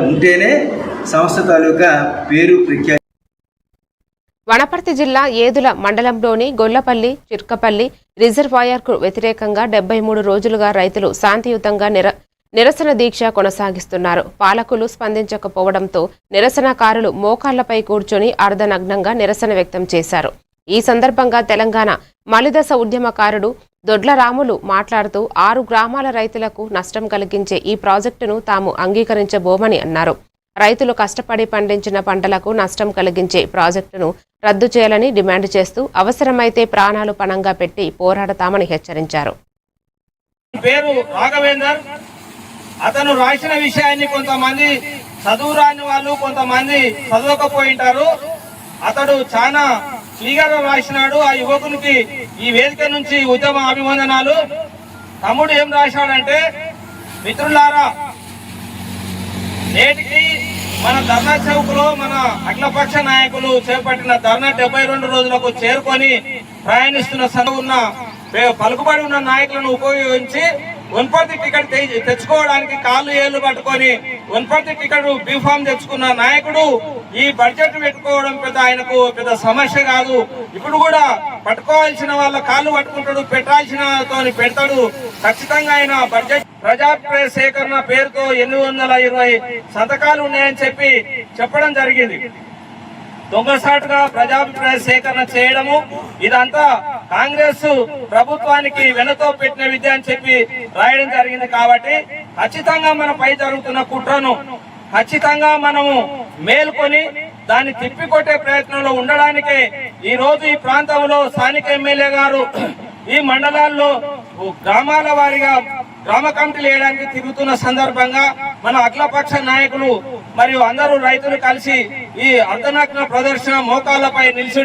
ఉంటేనే సంస్థ తాలూకా పేరు ప్రఖ్యాతి. వనపర్తి జిల్లా ఏదుల మండలంలోని గొల్లపల్లి చిర్కపల్లి రిజర్వాయర్కు వ్యతిరేకంగా 73 రోజులుగా రైతులు శాంతియుతంగా నిరసన దీక్ష కొనసాగిస్తున్నారు. పాలకులు స్పందించకపోవడంతో నిరసనకారులు మోకాళ్లపై కూర్చొని అర్ధనగ్నంగా నిరసన వ్యక్తం చేశారు. ఈ సందర్భంగా తెలంగాణ మలిదశ ఉద్యమకారుడు దొడ్ల రాములు మాట్లాడుతూ 6 గ్రామాల రైతులకు నష్టం కలిగించే ఈ ప్రాజెక్టును తాము అంగీకరించబోమని అన్నారు. రైతులు కష్టపడి పండించిన పంటలకు నష్టం కలిగించే ప్రాజెక్టును రద్దు చేయాలని డిమాండ్ చేస్తూ అవసరమైతే ప్రాణాలు పణంగా పెట్టి పోరాడతామని హెచ్చరించారు. పేరు రాఘవేందర్. అతను రాసిన విషయాన్ని కొంతమంది చదువురాని వాళ్ళు కొంతమంది చదవకపోయింటారు. అతడు చాలా క్లియర్గా రాసినాడు. ఆ యువకునికి ఈ వేదిక నుంచి ఉద్యమ అభివందనాలు. తమ్ముడు ఏం రాశాడంటే, మిత్రులారా, నేటికి మన ధర్నా చౌక్ లో మన అఖిలపక్ష నాయకులు చేపట్టిన ధర్నా 72 రోజులకు చేరుకొని ప్రయాణిస్తున్న ఉన్న పలుకుబడి ఉన్న నాయకులను ఉపయోగించి వనపర్తి టికెట్ తెచ్చుకోవడానికి కాళ్ళు ఏళ్లు పట్టుకొని వనపర్తి టికెట్ బీఫామ్ తెచ్చుకున్న నాయకుడు ఈ బడ్జెట్ పెట్టుకోవడం ఆయనకు పెద్ద సమస్య కాదు. ఇప్పుడు కూడా పట్టుకోవాల్సిన వాళ్ళ కాళ్ళు పట్టుకుంటాడు, పెట్టాల్సినతో పెడతాడు. ఖచ్చితంగా ఆయన బడ్జెట్ ప్రజాభిప్రాయ సేకరణ పేరుతో 820 సంతకాలు ఉన్నాయని చెప్పడం జరిగింది. దొంగసాటుగా ప్రజాభిప్రాయ సేకరణ చేయడము ఇదంతా కాంగ్రెస్ ప్రభుత్వానికి వెనతో పెట్టిన విద్య అని రాయడం జరిగింది. కాబట్టి ఖచ్చితంగా మన పై జరుగుతున్న కుట్రను ఖచ్చితంగా మనము మేల్కొని దాన్ని తిప్పికొట్టే ప్రయత్నంలో ఉండడానికే ఈ రోజు ఈ ప్రాంతంలో స్థానిక ఎమ్మెల్యే గారు ఈ మండలాల్లో గ్రామాల వారీగా గ్రామ కమిటీలు వేయడానికి తిరుగుతున్న సందర్భంగా మన అఖిలపక్ష నాయకులు మరియు అందరూ రైతులు కలిసి ఈ అర్ధనగ్న ప్రదర్శన మోకాళ్లపై నిలిచి